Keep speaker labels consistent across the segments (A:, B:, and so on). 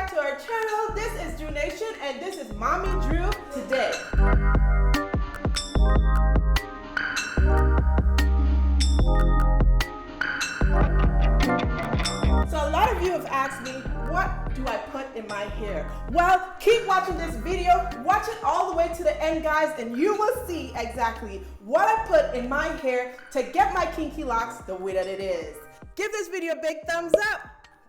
A: back to our channel. This is Drew Nation and this is Mommy Drew today. So a lot of you have asked me, what do I put in my hair? Well, keep watching this video, watch it all the way to the end, guys, and you will see exactly what I put in my hair to get my kinky locks the way that it is. Give this video a big thumbs up.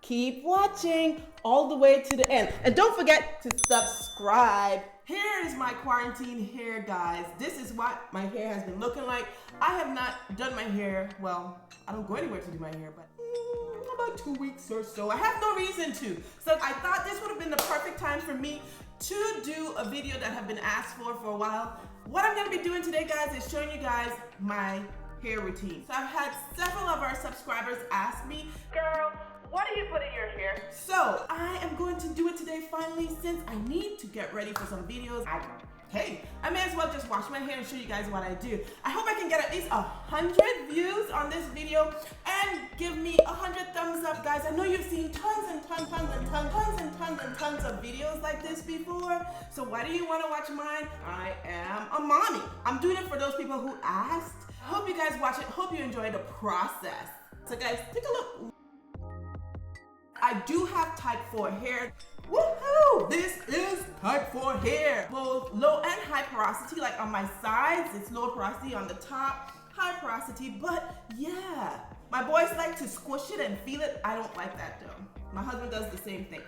A: Keep watching all the way to the end. And don't forget to subscribe. Here is my quarantine hair, guys. This is what my hair has been looking like. I have not done my hair. Well, I don't go anywhere to do my hair, but about 2 weeks or so. I have no reason to. So I thought this would have been the perfect time for me to do a video that have been asked for a while. What I'm gonna be doing today, guys, is showing you guys my hair routine. So I've had several of our subscribers ask me, girl, what do you put in your hair? So I am going to do it today finally, since I need to get ready for some videos. Hey, I may as well just wash my hair and show you guys what I do. I hope I can get at least 100 views on this video and give me 100 thumbs up, guys. I know you've seen tons and tons of videos like this before. So why do you want to watch mine? I am a mommy. I'm doing it for those people who asked. I hope you guys watch it. Hope you enjoy the process. So guys, take a look. I do have type 4 hair. Woohoo! This is type 4 hair. Both low and high porosity, like on my sides, it's low porosity, on the top, high porosity, but yeah. My boys like to squish it and feel it. I don't like that though. My husband does the same thing.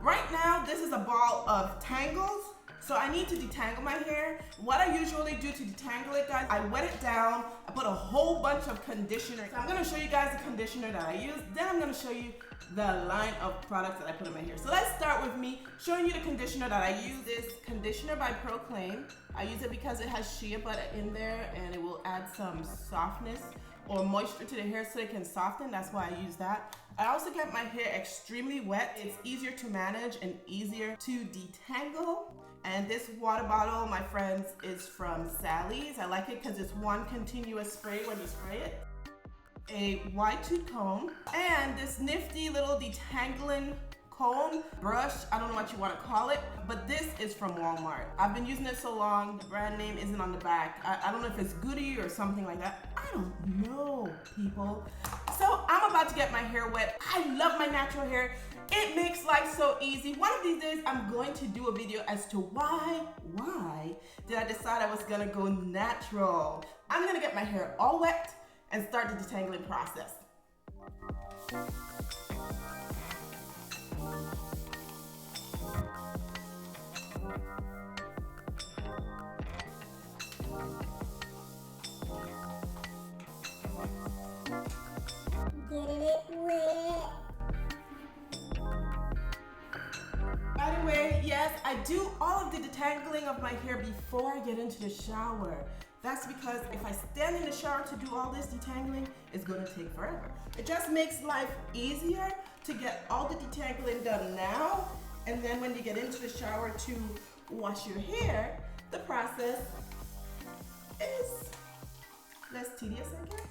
A: Right now, this is a ball of tangles. So I need to detangle my hair. What I usually do to detangle it, guys, I wet it down. I put a whole bunch of conditioner. So I'm gonna show you guys the conditioner that I use. Then I'm gonna show you the line of products that I put in my hair. So let's start with me showing you the conditioner that I use. This conditioner by Proclaim. I use it because it has shea butter in there and it will add some softness or moisture to the hair so it can soften. That's why I use that. I also get my hair extremely wet. It's easier to manage and easier to detangle. And this water bottle, my friends, is from Sally's. I like it because it's one continuous spray when you spray it. A wide tooth comb and this nifty little detangling comb brush. I don't know what you want to call it, but this is from Walmart. I've been using it so long, the brand name isn't on the back. I don't know if it's Goody or something like that. I don't know, people. So I'm about to get my hair wet. I love my natural hair. It makes life so easy. One of these days, I'm going to do a video as to why did I decide I was gonna go natural. I'm gonna get my hair all wet and start the detangling process.
B: Getting it wet.
A: By the way, yes, I do all of the detangling of my hair before I get into the shower. That's because if I stand in the shower to do all this detangling, it's gonna take forever. It just makes life easier to get all the detangling done now, and then when you get into the shower to wash your hair, the process is less tedious, I guess.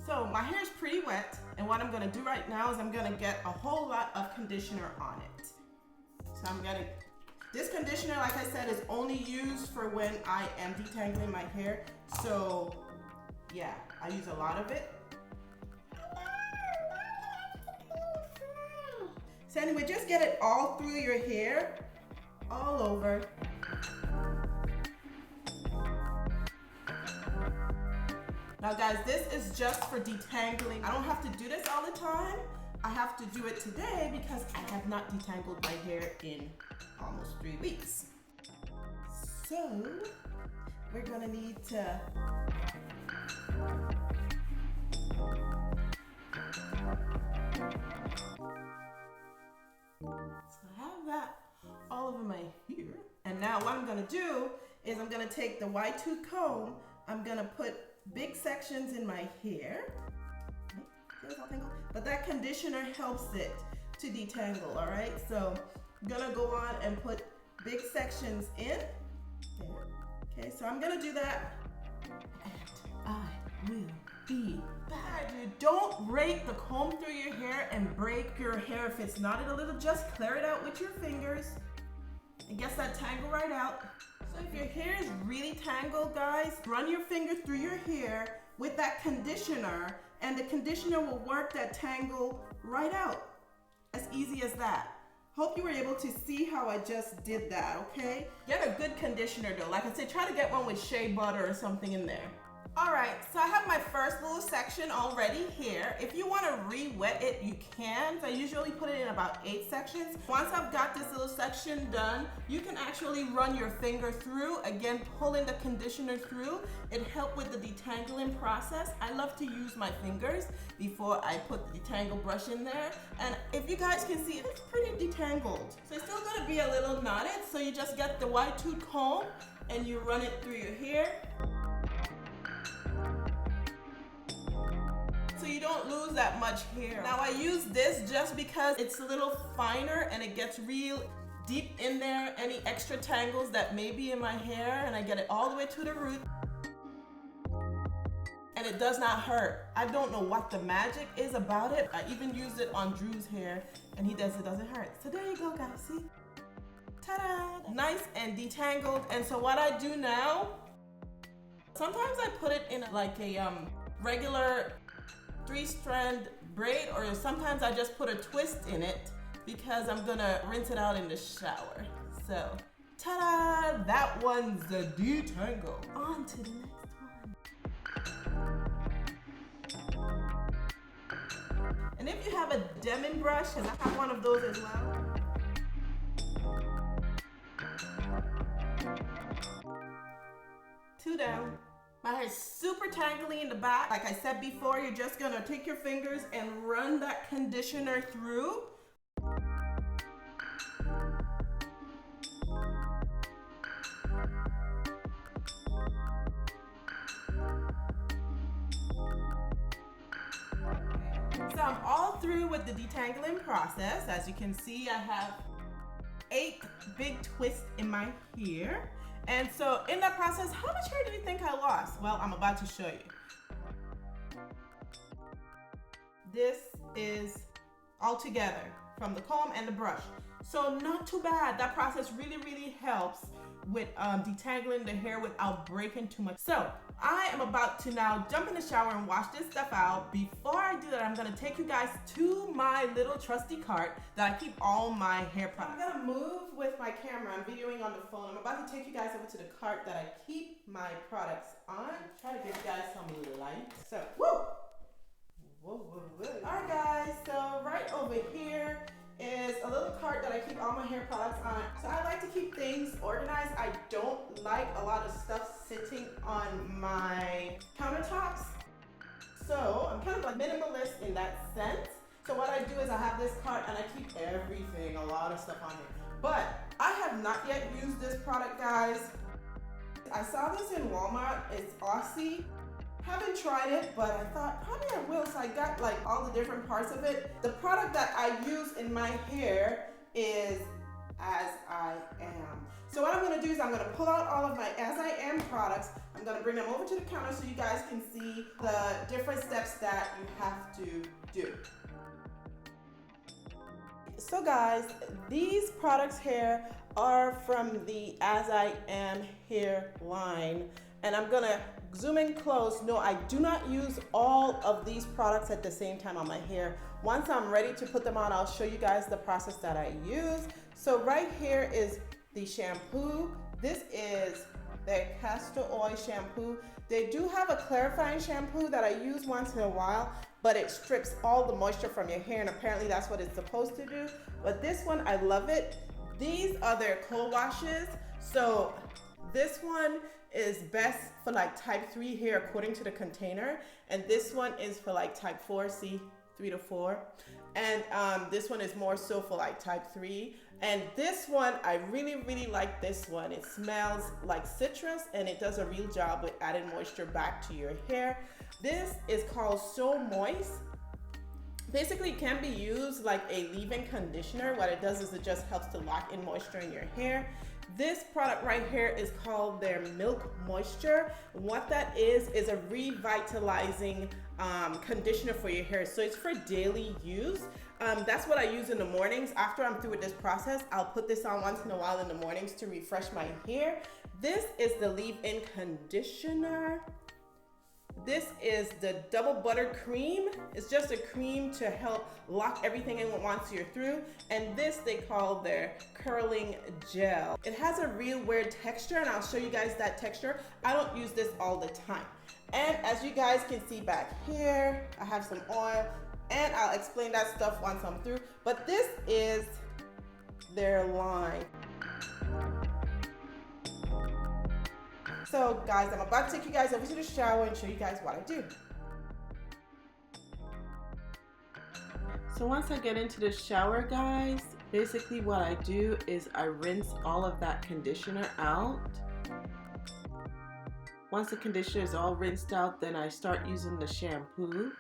A: So my hair is pretty wet, and what I'm gonna do right now is I'm gonna get a whole lot of conditioner on it. So this conditioner, like I said, is only used for when I am detangling my hair. So yeah, I use a lot of it. So anyway, just get it all through your hair, all over. Now guys, this is just for detangling. I don't have to do this all the time. I have to do it today because I have not detangled my hair in almost 3 weeks. So we're gonna need to so I have that all over my hair. And now what I'm gonna do is I'm gonna take the wide tooth comb, I'm gonna put big sections in my hair. But that conditioner helps it to detangle, all right? So I'm gonna go on and put big sections in there. Okay, so I'm gonna do that and I will be bad. Dude, don't rake the comb through your hair and break your hair if it's knotted a little. Just clear it out with your fingers and get that tangle right out. So if your hair is really tangled, guys, run your finger through your hair with that conditioner, and the conditioner will work that tangle right out. As easy as that. Hope you were able to see how I just did that, okay? Get a good conditioner though. Like I said, try to get one with shea butter or something in there. All right, so I have my first little section already here. If you want to re-wet it, you can. So I usually put it in about 8 sections. Once I've got this little section done, you can actually run your finger through, again, pulling the conditioner through. It helps with the detangling process. I love to use my fingers before I put the detangle brush in there. And if you guys can see, it's pretty detangled. So it's still gonna be a little knotted. So you just get the wide tooth comb and you run it through your hair. So you don't lose that much hair. Now I use this just because it's a little finer and it gets real deep in there, any extra tangles that may be in my hair, and I get it all the way to the root. And it does not hurt. I don't know what the magic is about it. I even used it on Drew's hair and it doesn't hurt. So there you go, guys, see? Ta-da! Nice and detangled. And so what I do now, sometimes I put it in like a regular 3-strand braid, or sometimes I just put a twist in it because I'm gonna rinse it out in the shower. So, ta-da! That one's the detangle. On to the next one. And if you have a Demon brush, and I have one of those as well. Two down. My hair is super tangly in the back. Like I said before, you're just gonna take your fingers and run that conditioner through. So I'm all through with the detangling process. As you can see, I have 8 big twists in my hair. And so in that process, how much hair do you think I lost? Well, I'm about to show you. This is all together from the comb and the brush. So not too bad. That process really, really helps with detangling the hair without breaking too much. So I am about to now jump in the shower and wash this stuff out. Before I do that, I'm gonna take you guys to my little trusty cart that I keep all my hair products. I'm gonna move with my camera. I'm videoing on the phone. I'm about to take you guys over to the cart that I keep my products on. Try to give you guys some light. So, woo! Whoa, whoa, whoa. All right, guys, so right over here is a little cart that I keep all my hair products on. So I like to keep things organized. I don't like a lot of stuff sitting on my countertops. So I'm kind of like minimalist in that sense. So what I do is I have this cart and I keep everything, a lot of stuff on here. But I have not yet used this product, guys. I saw this in Walmart. It's Aussie. Haven't tried it, but I thought probably I will. So I got like all the different parts of it. The product that I use in my hair is As I Am. So what I'm gonna do is I'm gonna pull out all of my As I Am products. I'm gonna bring them over to the counter so you guys can see the different steps that you have to do. So guys, these products here are from the As I Am hair line. And I'm gonna zoom in close. No, I do not use all of these products at the same time on my hair. Once I'm ready to put them on, I'll show you guys the process that I use. So right here is the shampoo. This is the Castor oil shampoo. They do have a clarifying shampoo that I use once in a while, but it strips all the moisture from your hair, and apparently that's what it's supposed to do. But this one, I love it. These are their cold washes. So this one is best for like type 3 hair according to the container, and this one is for like type 4, see, 3 to 4, and this one is more so for like type 3. And this one, I really, really like this one. It smells like citrus and it does a real job with adding moisture back to your hair. This is called So Moist. Basically, it can be used like a leave-in conditioner. What it does is it just helps to lock in moisture in your hair. This product right here is called their Milk Moisture. What that is a revitalizing conditioner for your hair. So it's for daily use. That's what I use in the mornings. After I'm through with this process, I'll put this on once in a while in the mornings to refresh my hair. This is the leave-in conditioner. This is the double buttered cream. It's just a cream to help lock everything in once you're through. And this they call their curling gel. It has a real weird texture, and I'll show you guys that texture. I don't use this all the time. And as you guys can see back here, I have some oil, and I'll explain that stuff once I'm through. But this is their line. So guys, I'm about to take you guys over to the shower and show you guys what I do. So once I get into the shower, guys, basically what I do is I rinse all of that conditioner out. Once the conditioner is all rinsed out, then I start using the shampoo.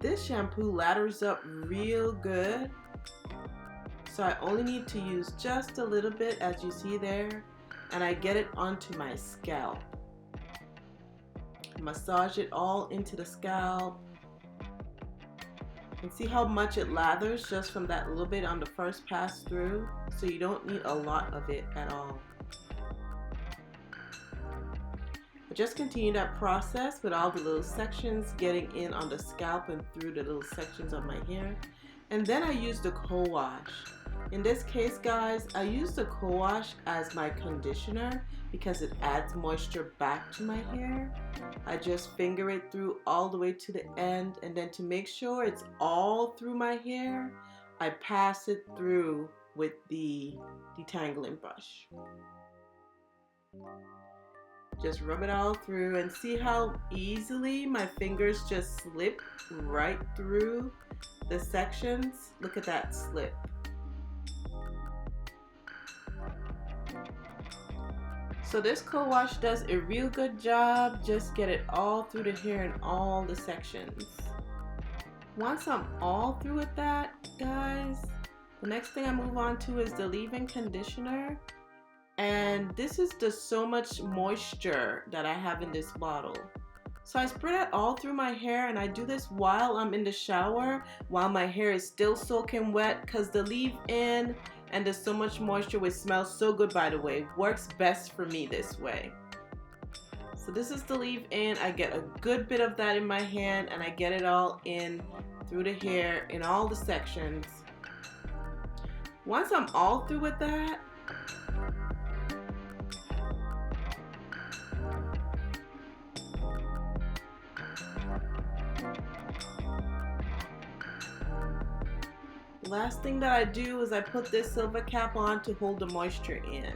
A: This shampoo lathers up real good. So I only need to use just a little bit, as you see there, and I get it onto my scalp. Massage it all into the scalp. And see how much it lathers just from that little bit on the first pass through? So you don't need a lot of it at all. I just continue that process with all the little sections getting in on the scalp and through the little sections of my hair. And then I use the co-wash. In this case, guys, I use the co-wash as my conditioner because it adds moisture back to my hair. I just finger it through all the way to the end, and then to make sure it's all through my hair, I pass it through with the detangling brush. Just rub it all through and see how easily my fingers just slip right through the sections. Look at that slip. So this co-wash does a real good job. Just get it all through the hair in all the sections. Once I'm all through with that, guys, the next thing I move on to is the leave-in conditioner. And this is the So Much Moisture that I have in this bottle. So I spray that all through my hair, and I do this while I'm in the shower, while my hair is still soaking wet, because the leave-in and the So Much Moisture, which smells so good by the way, works best for me this way. So this is the leave-in. I get a good bit of that in my hand, and I get it all in through the hair in all the sections. Once I'm all through with that, last thing that I do is I put this silver cap on to hold the moisture in.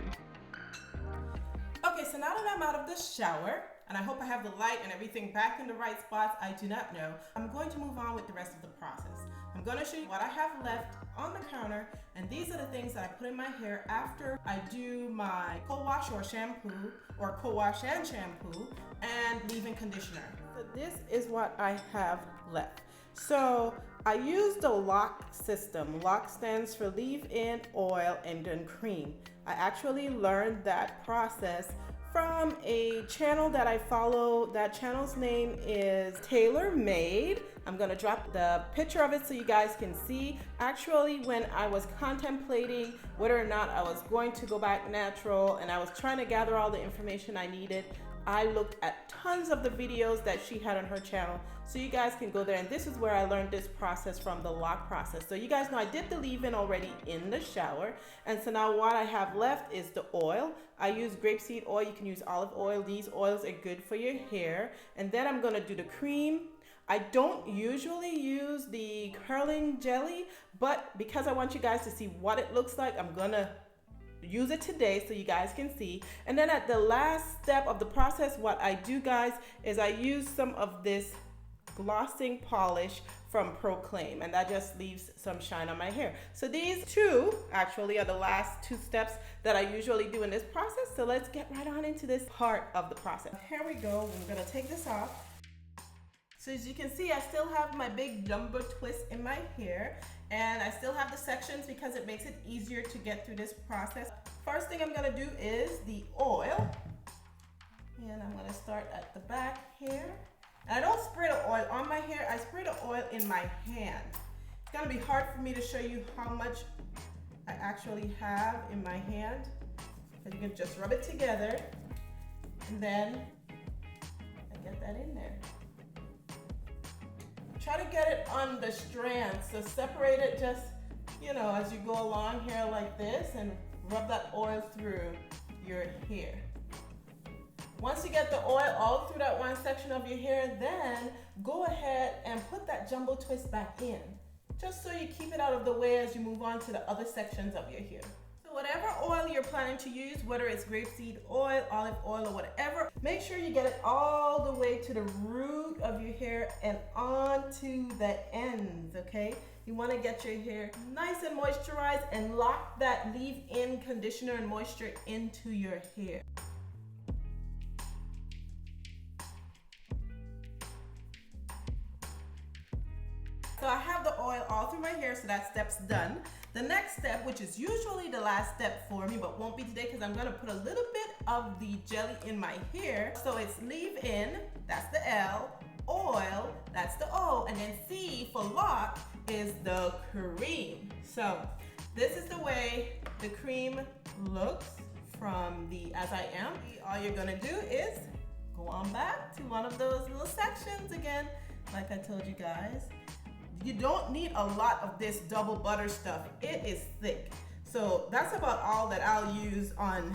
A: Okay, so now that I'm out of the shower, and I hope I have the light and everything back in the right spots, I do not know, I'm going to move on with the rest of the process. I'm going to show you what I have left on the counter, and these are the things that I put in my hair after I do my co-wash or shampoo, or co-wash and shampoo, and leave-in conditioner. So this is what I have left. So I use the LOC system. LOC stands for leave-in, oil, and then cream. I actually learned that process from a channel that I follow. That channel's name is Tailor Made. I'm gonna drop the picture of it so you guys can see. Actually, when I was contemplating whether or not I was going to go back natural and I was trying to gather all the information I needed, I looked at tons of the videos that she had on her channel, so you guys can go there, and this is where I learned this process from, the LOC process. So you guys know I did the leave-in already in the shower, and so now what I have left is the oil. I use grapeseed oil. You can use olive oil. These oils are good for your hair. And then I'm gonna do the cream. I don't usually use the curling jelly, but because I want you guys to see what it looks like, I'm gonna use it today so you guys can see. And then at the last step of the process, what I do, guys, is I use some of this glossing polish from Proclaim, and that just leaves some shine on my hair. So these two actually are the last two steps that I usually do in this process. So let's get right on into this part of the process. Here we go. We're gonna take this off. So as you can see, I still have my big jumbo twist in my hair, and I still have the sections because it makes it easier to get through this process. First thing I'm gonna do is the oil, and I'm gonna start at the back here. And I don't spray the oil on my hair, I spray the oil in my hand. It's gonna be hard for me to show you how much I actually have in my hand. And you can just rub it together, and then I get that in there. Try to get it on the strands, so separate it just, you know, as you go along here like this, and rub that oil through your hair. Once you get the oil all through that one section of your hair, then go ahead and put that jumbo twist back in, just so you keep it out of the way as you move on to the other sections of your hair. So whatever oil you're planning to use, whether it's grapeseed oil, olive oil, or whatever, make sure you get it all the way to the root of your hair and onto the ends, okay? You want to get your hair nice and moisturized and lock that leave-in conditioner and moisture into your hair. So I have the oil all through my hair, so that step's done. The next step, which is usually the last step for me, but won't be today because I'm gonna put a little bit of the jelly in my hair. So it's leave in, that's the L, oil, that's the O, and then C for lock is the cream. So this is the way the cream looks from the As I Am. All you're gonna do is go on back to one of those little sections again, like I told you guys. You don't need a lot of this double butter stuff. It is thick. So that's about all that I'll use on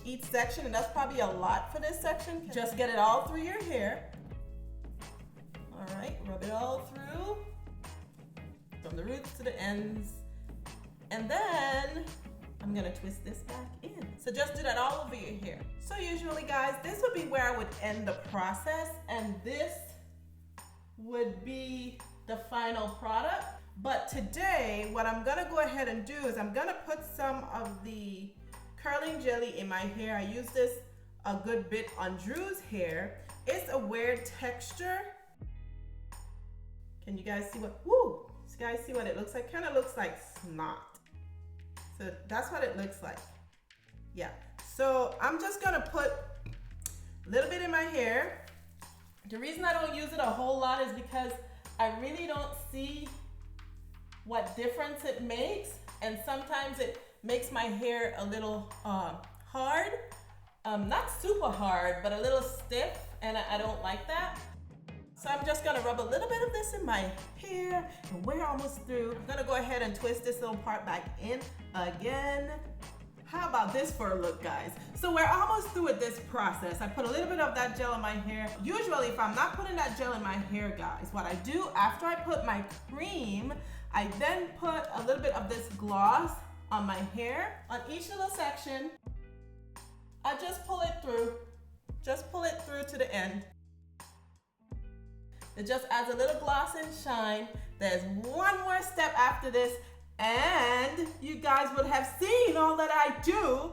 A: each section, and that's probably a lot for this section. Just get it all through your hair. All right, rub it all through, from the roots to the ends. And then I'm gonna twist this back in. So just do that all over your hair. So usually guys, this would be where I would end the process, and this would be the final product. But today, what I'm gonna go ahead and do is I'm gonna put some of the curling jelly in my hair. I use this a good bit on Drew's hair. It's a weird texture. Can you guys see what, woo! You guys see what it looks like? Kind of looks like snot. So that's what it looks like. Yeah, so I'm just gonna put a little bit in my hair. The reason I don't use it a whole lot is because I really don't see what difference it makes, and sometimes it makes my hair a little hard. Not super hard, but a little stiff, and I don't like that. So I'm just gonna rub a little bit of this in my hair, and we're almost through. I'm gonna go ahead and twist this little part back in again. How about this for a look, guys? So we're almost through with this process. I put a little bit of that gel in my hair. Usually, if I'm not putting that gel in my hair, guys, what I do after I put my cream, I then put a little bit of this gloss on my hair. On each little section, I just pull it through. Just pull it through to the end. It just adds a little gloss and shine. There's one more step after this, and you guys would have seen all that I do.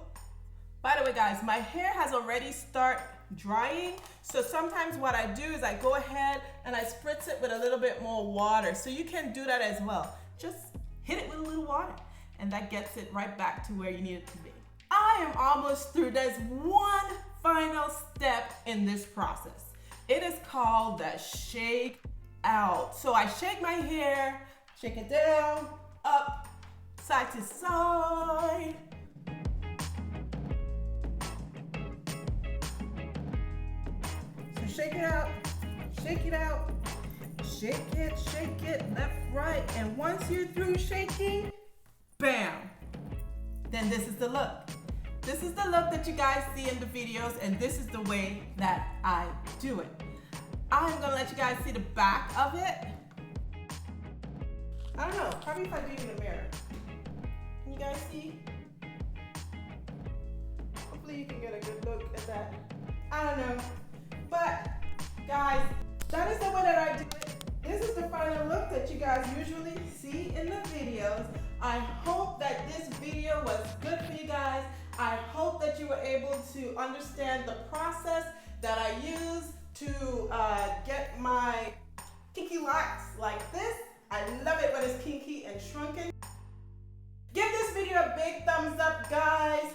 A: By the way, guys, my hair has already started drying, so sometimes what I do is I go ahead and I spritz it with a little bit more water. So you can do that as well. Just hit it with a little water, and that gets it right back to where you need it to be. I am almost through. There's one final step in this process. It is called the shake out. So I shake my hair, shake it down, up, side to side. So shake it out, shake it out, shake it, left, right. And once you're through shaking, bam, then this is the look. This is the look that you guys see in the videos, and this is the way that I do it. I'm gonna let you guys see the back of it. I don't know, probably if I do it in the mirror. Can you guys see? Hopefully you can get a good look at that. I don't know. But guys, that is the way that I do it. This is the final look that you guys usually see in the videos. I hope that this video was good for you guys. I hope that you were able to understand the process that I use to get my kinky locks like this. I love it when it's kinky and shrunken. Give this video a big thumbs up, guys.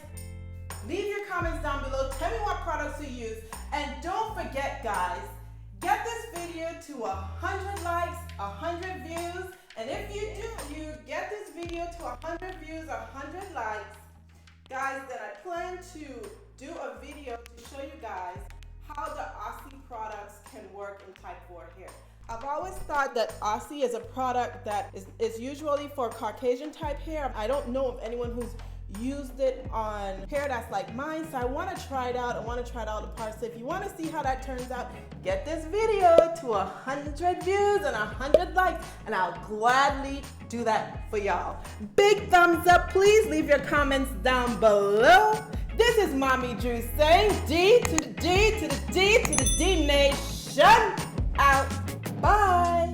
A: Leave your comments down below. Tell me what products you use. And don't forget, guys, get this video to 100 likes, 100 views. And if you get this video to 100 views, 100 likes, guys, then I plan to do a video to show you guys how the Aussie products can work in type 4 hair. I've always thought that Aussie is a product that is usually for Caucasian type hair. I don't know of anyone who's used it on hair that's like mine, so I want to try it out. I want to try it out in parts. So if you want to see how that turns out, get this video to 100 views and 100 likes, and I'll gladly do that for y'all. Big thumbs up. Please leave your comments down below. This is Mommy Drew saying D to the D to the D to the D Nation out. Bye.